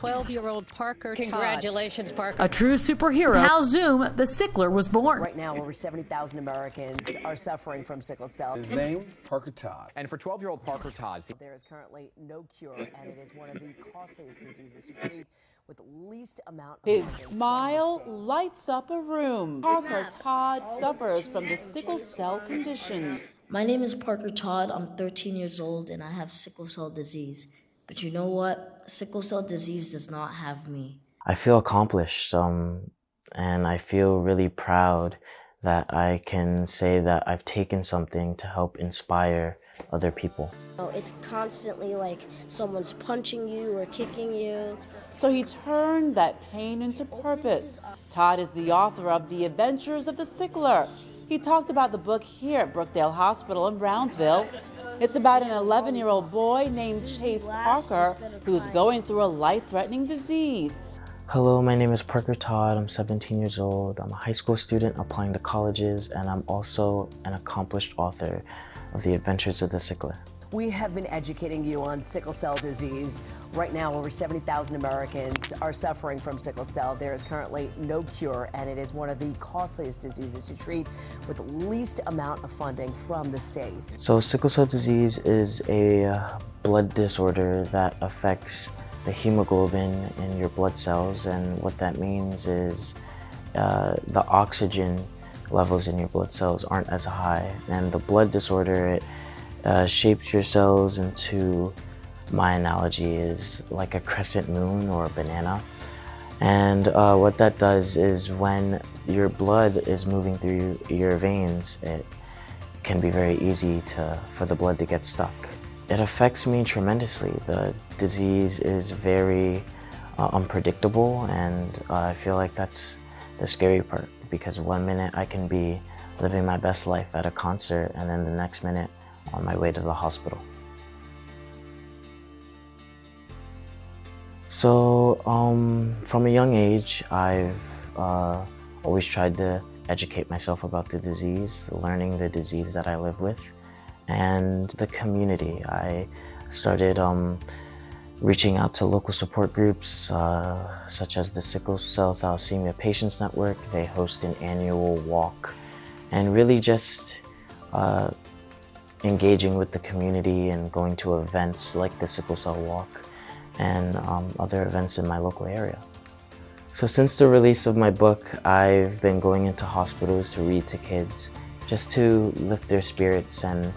12-year-old Parker Todd. Congratulations, Parker. A true superhero. How Zoom, the sickler, was born. Right now, over 70,000 Americans are suffering from sickle cell. His name, Parker Todd. And for 12-year-old Parker Todd, There is currently no cure, and it is one of the costliest diseases to treat with the least amount of His smile lights up a room. Parker Todd suffers from the sickle cell condition. My name is Parker Todd. I'm 13 years old and I have sickle cell disease. But you know what? Sickle cell disease does not have me. I feel accomplished, and I feel really proud that I can say that I've taken something to help inspire other people. It's constantly like someone's punching you or kicking you. So he turned that pain into purpose. Todd is the author of The Adventures of the Sickler. He talked about the book here at Brookdale Hospital in Brownsville. It's about an 11-year-old boy named Chase Parker who's going through a life-threatening disease. Hello, my name is Parker Todd. I'm 17 years old. I'm a high school student applying to colleges, and I'm also an accomplished author of The Adventures of the Sickler. We have been educating you on sickle cell disease. Right now, over 70,000 Americans are suffering from sickle cell. There is currently no cure, and it is one of the costliest diseases to treat with the least amount of funding from the states. So sickle cell disease is a blood disorder that affects the hemoglobin in your blood cells, and what that means is the oxygen levels in your blood cells aren't as high, and the blood disorder, it shapes your cells into, my analogy is like a crescent moon or a banana. And what that does is when your blood is moving through your veins, it can be very easy for the blood to get stuck. It affects me tremendously. The disease is very unpredictable, and I feel like that's the scary part, because one minute I can be living my best life at a concert, and then the next minute on my way to the hospital. So from a young age, I've always tried to educate myself about the disease, learning the disease that I live with, and the community. I started reaching out to local support groups such as the Sickle Cell Thalassemia Patients Network. They host an annual walk, and really just engaging with the community and going to events like the Sickle Cell Walk and other events in my local area. So since the release of my book, I've been going into hospitals to read to kids, just to lift their spirits and,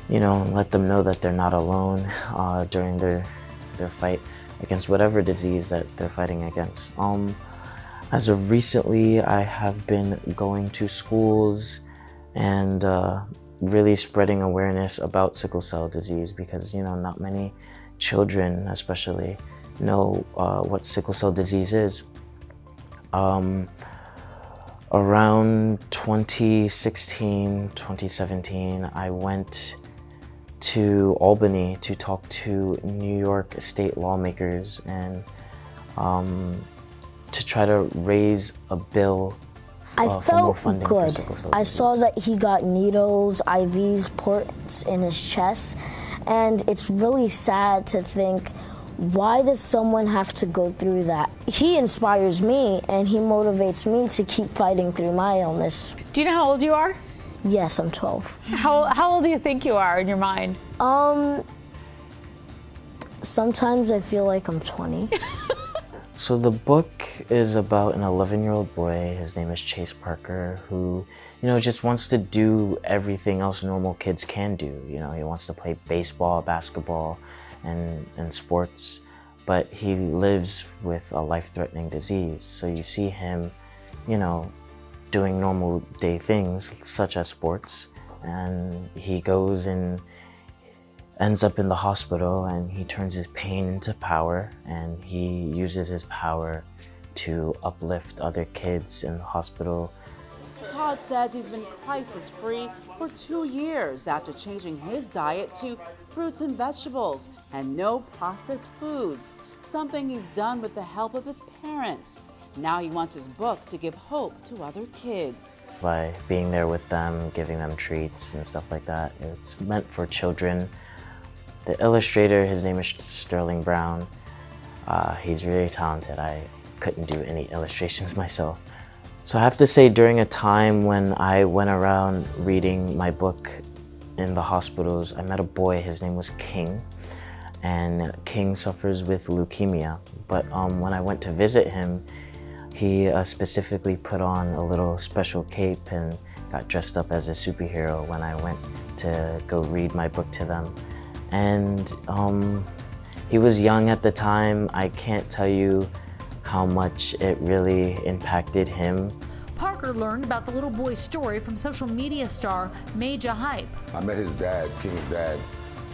you know, let them know that they're not alone during their fight against whatever disease that they're fighting against. As of recently, I have been going to schools and really spreading awareness about sickle cell disease, because, you know, not many children especially know what sickle cell disease is. Around 2016, 2017, I went to Albany to talk to New York state lawmakers and to try to raise a bill I for more felt funding good. for sickle cell I disease. saw that he got needles, IVs, ports in his chest, and it's really sad to think, why does someone have to go through that? He inspires me, and he motivates me to keep fighting through my illness. Do you know how old you are? Yes, I'm 12. How old do you think you are in your mind? Sometimes I feel like I'm 20. So the book is about an 11-year-old boy. His name is Chase Parker, who, you know, just wants to do everything else normal kids can do. You know, he wants to play baseball, basketball, and sports, but he lives with a life-threatening disease. So you see him, you know, doing normal day things such as sports, and he goes and ends up in the hospital, and he turns his pain into power, and he uses his power to uplift other kids in the hospital. Todd says he's been crisis-free for 2 years after changing his diet to fruits and vegetables and no processed foods, something he's done with the help of his parents. Now he wants his book to give hope to other kids. By being there with them, giving them treats and stuff like that, it's meant for children. The illustrator, his name is Sterling Brown. He's really talented. I couldn't do any illustrations myself. So I have to say, during a time when I went around reading my book in the hospitals, I met a boy. His name was King, and King suffers with leukemia. But when I went to visit him, he specifically put on a little special cape and got dressed up as a superhero when I went to go read my book to them. And he was young at the time. I can't tell you how much it really impacted him. Parker learned about the little boy's story from social media star Major Hype. I met his dad, King's dad,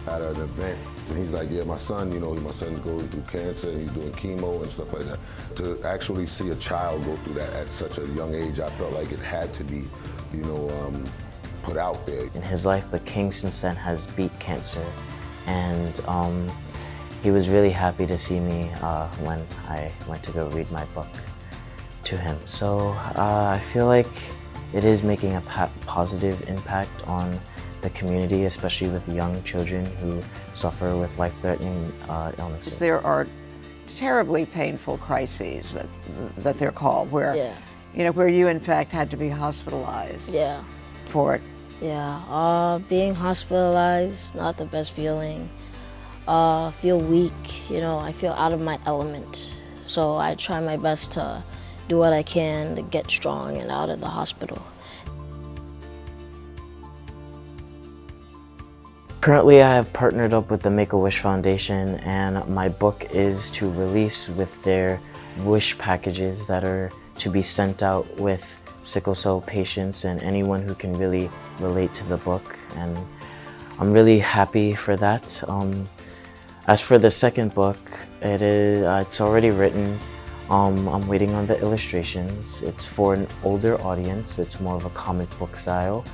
at an event. And he's like, yeah, my son, you know, my son's going through cancer and he's doing chemo and stuff like that. To actually see a child go through that at such a young age, I felt like it had to be, you know, put out there. In his life, but King since then has beat cancer. And he was really happy to see me when I went to go read my book to him. So I feel like it is making a positive impact on the community, especially with young children who suffer with life-threatening illnesses. There are terribly painful crises that they're called, where you know, where you in fact had to be hospitalized. For it. Being hospitalized, not the best feeling. Feel weak, you know, I feel out of my element. So I try my best to do what I can to get strong and out of the hospital. Currently, I have partnered up with the Make-A-Wish Foundation, and my book is to release with their wish packages that are to be sent out with sickle cell patients and anyone who can really relate to the book. And I'm really happy for that. As for the second book, it's already written. I'm waiting on the illustrations. It's for an older audience. It's more of a comic book style.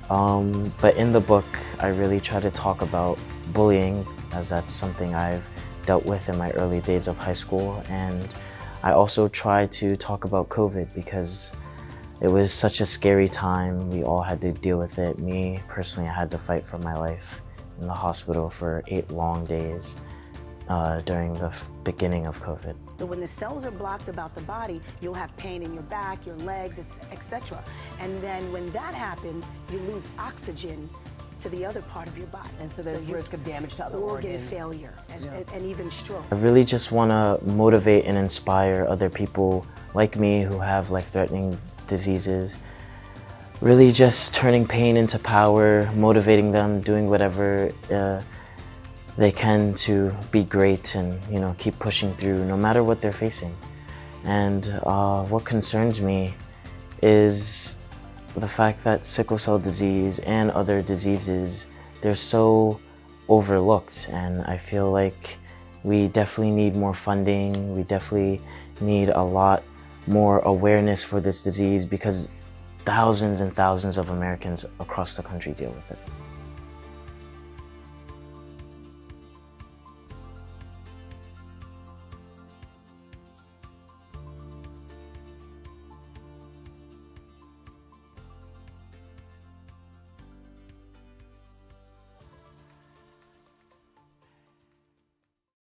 But in the book, I really try to talk about bullying, as that's something I've dealt with in my early days of high school. And I also try to talk about COVID because it was such a scary time. We all had to deal with it. Me, personally, I had to fight for my life in the hospital for 8 long days during the beginning of COVID. So when the cells are blocked about the body, you'll have pain in your back, your legs, etc. And then when that happens, you lose oxygen to the other part of your body. And so there's risk of damage to other organ organs. failure and even stroke. I really just want to motivate and inspire other people like me who have life-threatening diseases. Really just turning pain into power, motivating them, doing whatever they can to be great and, you know, keep pushing through no matter what they're facing. And what concerns me is the fact that sickle cell disease and other diseases, they're so overlooked, and I feel like we definitely need more funding. We definitely need a lot more awareness for this disease because thousands and thousands of Americans across the country deal with it.